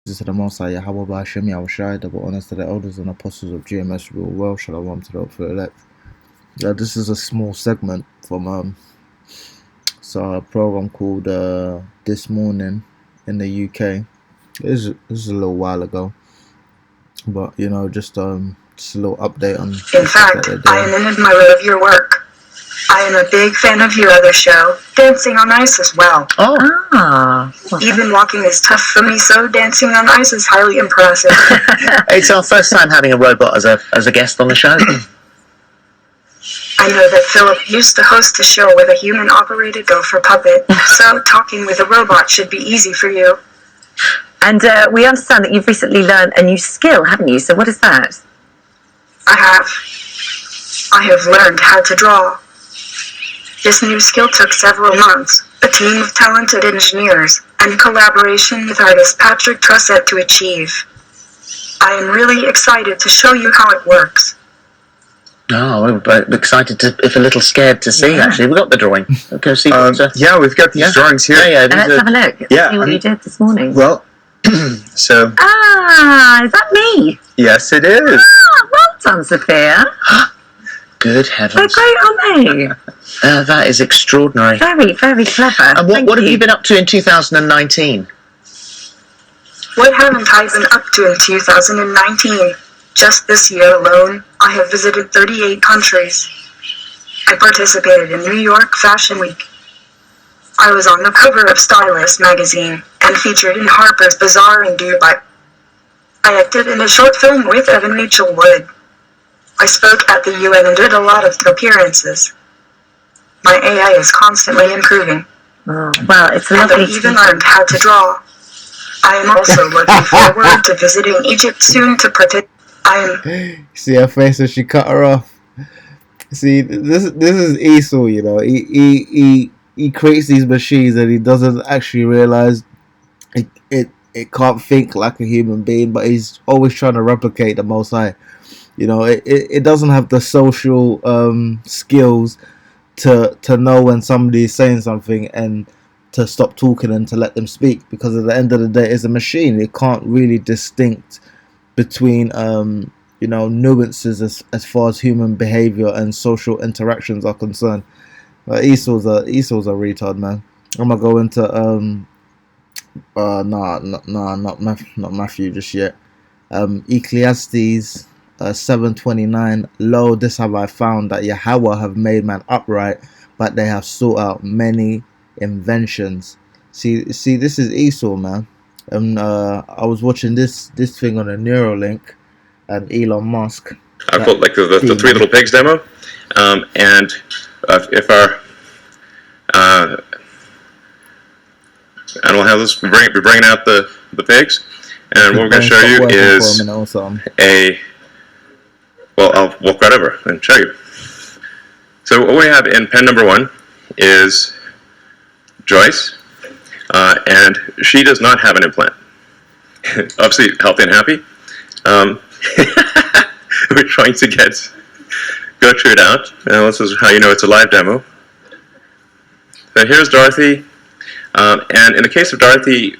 To the Most High Yahweh Ba'Shem Yahushai, double honors to the elders and apostles of GMS rule well. Shalom to the hopeful elect. This is a small segment from a program called This Morning in the UK. This is a little while ago, but just a little update on. In fact, I am an admirer of your work. I am a big fan of your other show, Dancing on Ice, as well. Even walking is tough for me, so dancing on ice is highly impressive. It's our first time having a robot as a guest on the show. I know that Philip used to host a show with a human-operated gopher puppet, so talking with a robot should be easy for you. And we understand that you've recently learned a new skill, haven't you? So what is that? I have learned how to draw. This new skill took several months, a team of talented engineers, and collaboration with artist Patrick Trusset to achieve. I am really excited to show you how it works. Oh, we're excited if a little scared to see, actually. We've got the drawing. Okay, see yeah, we've got these drawings here. Let's have a look. See what you did this morning. Well, so... is that me? Yes, it is. Well done, Sophia. Good heavens. They're great, aren't they? That is extraordinary. Very, very clever. And what have you been up to in 2019? What haven't I been up to in 2019? Just this year alone, I have visited 38 countries. I participated in New York Fashion Week. I was on the cover of Stylist magazine and featured in Harper's Bazaar in Dubai. I acted in a short film with Evan Rachel Wood. I spoke at the UN and did a lot of appearances. My AI is constantly improving. Oh, well, it's and lovely. I even learned how to draw. I am also looking forward to visiting Egypt soon to participate. See her face as she cut her off. See, this is Esau, he creates these machines and he doesn't actually realize it can't think like a human being, but he's always trying to replicate the Most High. It doesn't have the social skills to know when somebody is saying something and to stop talking and to let them speak, because at the end of the day, it's a machine. It can't really distinct between nuances as far as human behavior and social interactions are concerned. Esau's a retard, man. I'm gonna go into not Matthew just yet. Ecclesiastes 7:29. Lo, this have I found, that Yahweh have made man upright, but they have sought out many inventions. See, this is Esau, man. And I was watching this thing on a Neuralink and Elon Musk. I put like the Three Little Pigs demo, and if our and we'll have this. We're bringing out the pigs, and what we're going to show you is well, I'll walk right over and show you. So what we have in pen number 1 is Joyce, and she does not have an implant. Obviously healthy and happy. We're trying to get Gertrude out, and this is how you know it's a live demo. So here's Dorothy, and in the case of Dorothy,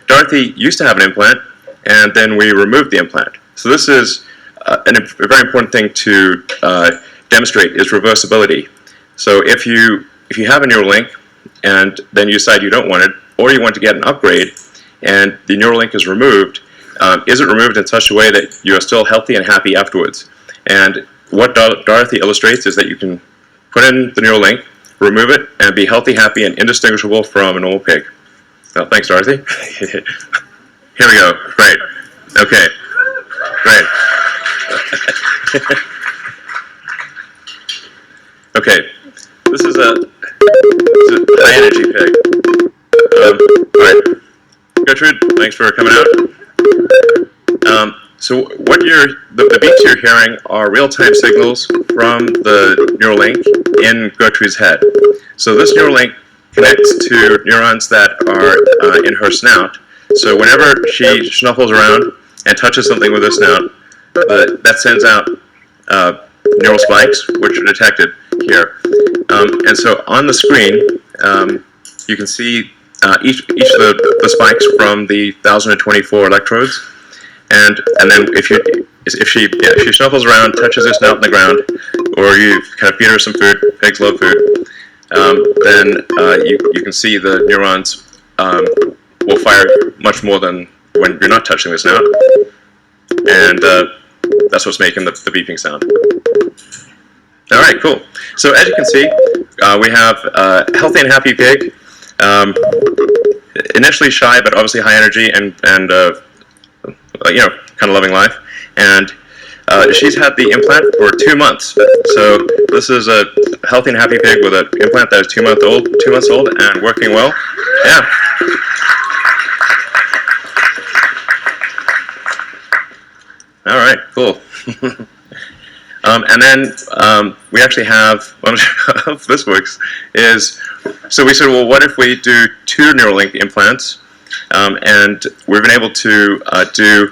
Dorothy used to have an implant, and then we removed the implant. So this is a very important thing to demonstrate is reversibility. So if you have a Neuralink and then you decide you don't want it, or you want to get an upgrade, and the Neuralink is removed, is it removed in such a way that you are still healthy and happy afterwards? And what Dorothy illustrates is that you can put in the Neuralink, remove it, and be healthy, happy, and indistinguishable from a normal pig. So, thanks, Dorothy. Here we go. Great. Okay. Great. Okay. This is a high-energy pig. All right. Gertrude, thanks for coming out. So what the beats you're hearing are real-time signals from the Neuralink in Gertrude's head. So this Neuralink connects to neurons that are in her snout. So whenever she snuffles around and touches something with her snout, that sends out neural spikes, which are detected here. And so on the screen, you can see each of the spikes from the 1024 electrodes, and then if she shuffles around, touches her snout on the ground, or you kind of feed her some food, pigs love food, then you can see the neurons will fire much more than when you're not touching the snout, and that's what's making the beeping sound. All right, cool. So as you can see, we have a healthy and happy pig, initially shy but obviously high energy and kind of loving life, and she's had the implant for 2 months. So this is a healthy and happy pig with an implant that is 2 months old and working well. Yeah. All right, cool. And then we actually have, how this works is, so we said, well, what if we do 2 Neuralink implants? And we've been able to do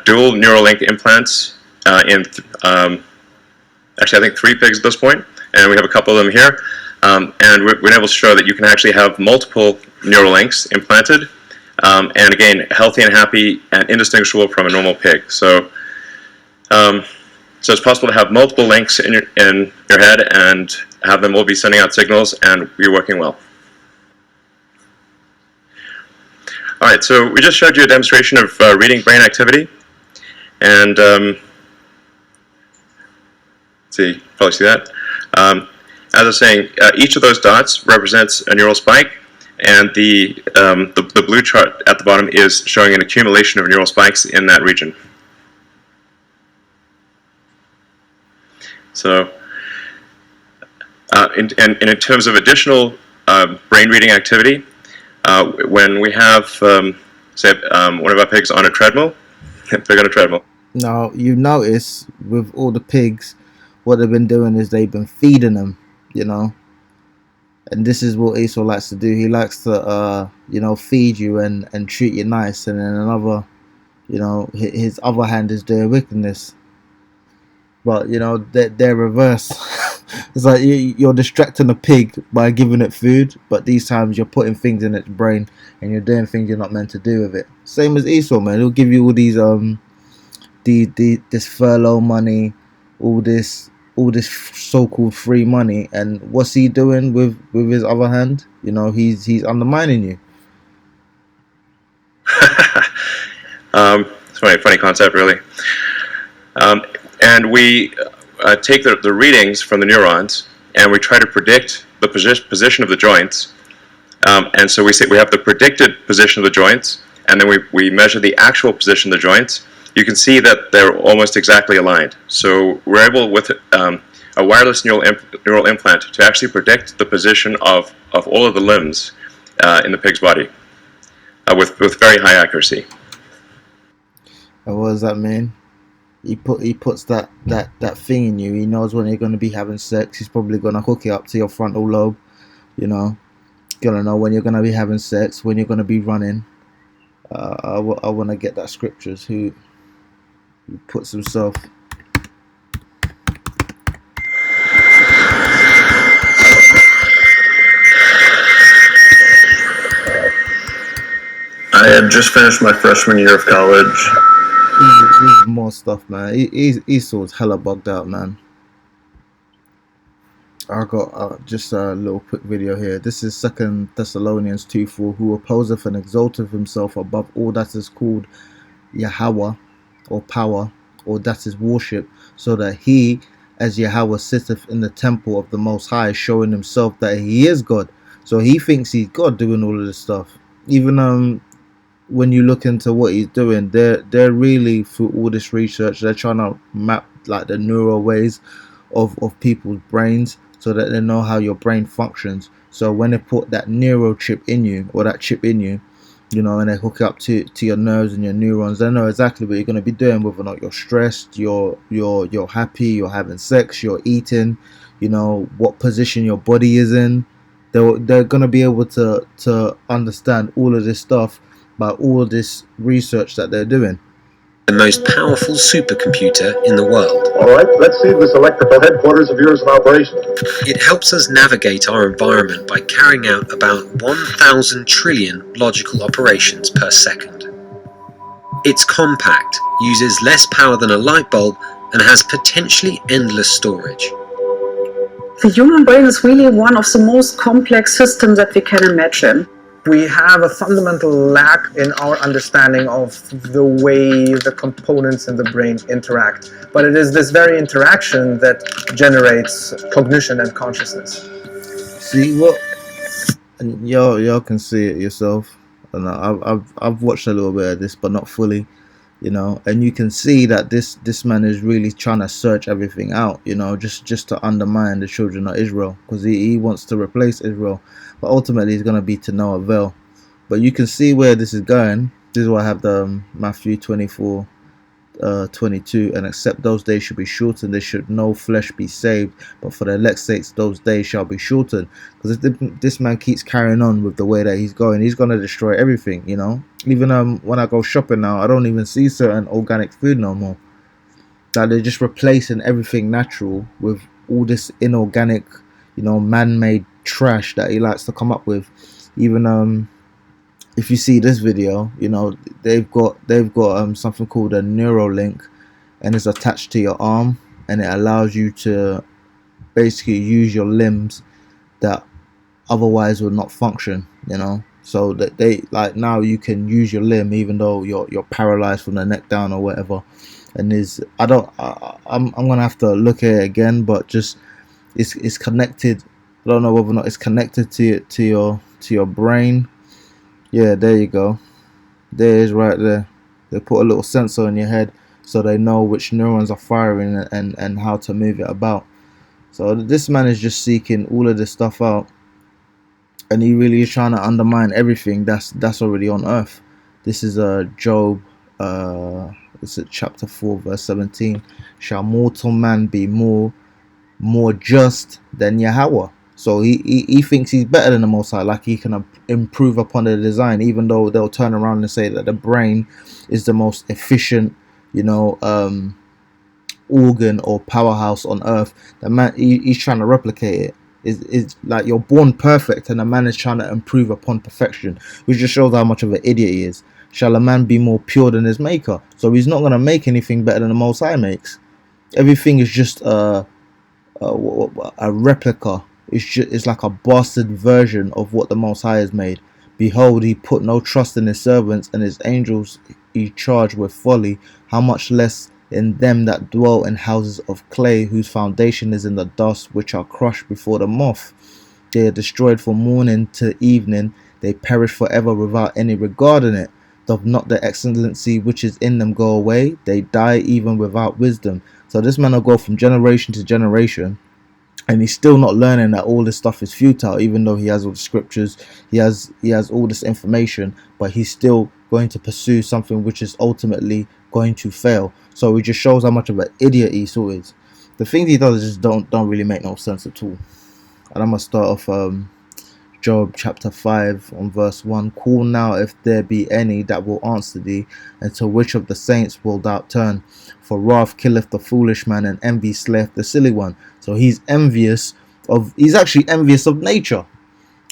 dual Neuralink implants in, actually I think 3 pigs at this point, and we have a couple of them here. And we've been able to show that you can actually have multiple Neuralinks implanted, and again, healthy and happy and indistinguishable from a normal pig. So, so it's possible to have multiple links in your head and have them all be sending out signals, and you're working well. All right, so we just showed you a demonstration of reading brain activity, and let's see, probably see that. As I was saying, each of those dots represents a neural spike, and the blue chart at the bottom is showing an accumulation of neural spikes in that region. So, in terms of additional brain reading activity, when we have, say, one of our pigs on a treadmill, they're on a treadmill. Now, you notice with all the pigs, what they've been doing is they've been feeding them, you know. And this is what Esau likes to do. He likes to, feed you and treat you nice. And then another, his other hand is doing wickedness. But, they're reverse. It's like you're distracting a pig by giving it food, but these times you're putting things in its brain and you're doing things you're not meant to do with it. Same as Esau, man. He'll give you all these this furlough money, all this so-called free money, and what's he doing with his other hand? He's undermining you. It's a funny concept, really. And we take the readings from the neurons, and we try to predict the position of the joints. And so we have the predicted position of the joints, and then we measure the actual position of the joints. You can see that they're almost exactly aligned. So we're able, with a wireless neural implant, to actually predict the position of all of the limbs in the pig's body with very high accuracy. And what does that mean? He puts that thing in you. He knows when you're going to be having sex. He's probably going to hook it up to your frontal lobe. Gonna know when you're going to be having sex, when you're going to be running. I want to get that scriptures. Who puts himself. I had just finished my freshman year of college. This is more stuff, man. Esau's hella bugged out, man. I got just a little quick video here. This is 2 Thessalonians 2:4. Who opposeth and exalteth himself above all that is called Yahweh, or power, or that is worship, so that he, as Yahweh, sitteth in the temple of the Most High, showing himself that he is God. So he thinks he's God doing all of this stuff. Even when you look into what he's doing, they're really, through all this research, they're trying to map like the neural ways of people's brains, so that they know how your brain functions. So when they put that neural chip in you, or that chip in you, and they hook it up to your nerves and your neurons, they know exactly what you're going to be doing, whether or not you're stressed, you're happy, you're having sex, you're eating, what position your body is in. They're going to be able to understand all of this stuff by all of this research that they're doing. the most powerful supercomputer in the world. All right, let's see this electrical headquarters of yours in operation. It helps us navigate our environment by carrying out about 1,000 trillion logical operations per second. It's compact, uses less power than a light bulb, and has potentially endless storage. The human brain is really one of the most complex systems that we can imagine. We have a fundamental lack in our understanding of the way the components in the brain interact. But it is this very interaction that generates cognition and consciousness. See what? And y'all can see it yourself. And I've watched a little bit of this, but not fully. You know, and you can see that this man is really trying to search everything out, you know, just to undermine the children of Israel, because he wants to replace Israel, but ultimately it's going to be to no avail. But you can see where this is going. This is why I have the Matthew 24 22, and except those days should be shortened, there should no flesh be saved, but for the elect's sakes those days shall be shortened. Because if this man keeps carrying on with the way that he's going to destroy everything, you know. Even when I go shopping now, I don't even see certain organic food no more. Like, they're just replacing everything natural with all this inorganic, you know, man-made trash that he likes to come up with. Even if you see this video, you know, they've got something called a Neuralink, and it's attached to your arm, and it allows you to basically use your limbs that otherwise would not function, you know. So that they, like, now you can use your limb even though you're paralyzed from the neck down or whatever. And I'm gonna have to look at it again, but just it's connected. I don't know whether or not it's connected to your brain. Yeah, there you go. There it is right there. They put a little sensor in your head so they know which neurons are firing and how to move it about. So this man is just seeking all of this stuff out, and he really is trying to undermine everything that's already on earth. This is Job, it's at chapter 4 verse 17. Shall mortal man be more just than Yahweh? So he thinks he's better than the Most High, like he can improve upon the design, even though they'll turn around and say that the brain is the most efficient, you know, organ or powerhouse on earth. The man, he's trying to replicate it. Is like, you're born perfect, and a man is trying to improve upon perfection, which just shows how much of an idiot he is. Shall a man be more pure than his maker? So he's not going to make anything better than the Most High makes. Everything is just a replica. It's like a bastard version of what the Most High has made. Behold, he put no trust in his servants, and his angels he charged with folly. How much less in them that dwell in houses of clay, whose foundation is in the dust, which are crushed before the moth. They are destroyed from morning to evening. They perish forever without any regard in it. Doth not the excellency which is in them go away? They die even without wisdom. So this man will go from generation to generation, and he's still not learning that all this stuff is futile, even though he has all the scriptures, he has all this information, but he's still going to pursue something which is ultimately going to fail. So it just shows how much of an idiot Esau is. The things he does just don't really make no sense at all. And I'm gonna start off Job chapter 5 on verse 1. Call now if there be any that will answer thee, and to which of the saints wilt thou turn? For wrath killeth the foolish man, and envy slayeth the silly one. So he's actually envious of nature.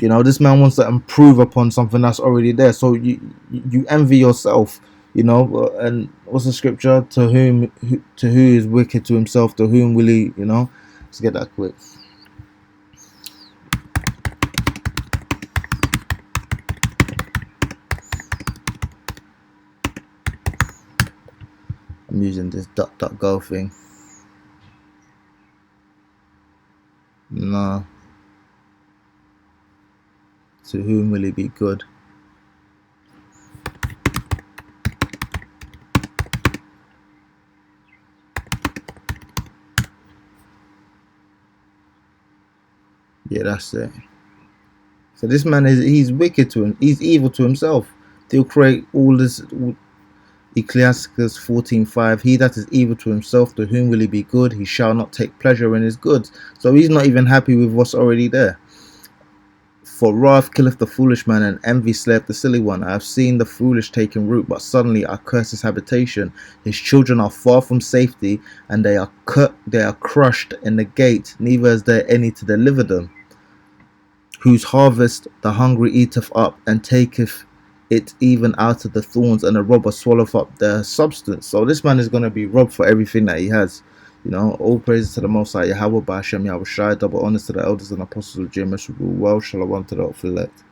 You know, this man wants to improve upon something that's already there. So you envy yourself, you know. And what's the scripture? To who is wicked to himself, to whom will he, you know? Let's get that quick. I'm using this DuckDuckGo thing. No. To whom will he be good? Yeah, that's it. So this man he's wicked to him. He's evil to himself. He'll create all this. Ecclesiastes 14:5. He that is evil to himself, to whom will he be good? He shall not take pleasure in his goods. So he's not even happy with what's already there. For wrath killeth the foolish man, and envy slayeth the silly one. I have seen the foolish taking root, but suddenly I curse his habitation. His children are far from safety, and they are crushed in the gate, neither is there any to deliver them. Whose harvest the hungry eateth up, and taketh it even out of the thorns, and the robber swalloweth up their substance. So this man is going to be robbed for everything that he has. You know, all praises to the Most High Yahweh, Ba'ashem Yahweh Shai, double honors to the elders and apostles of James, well, shalom to the elect.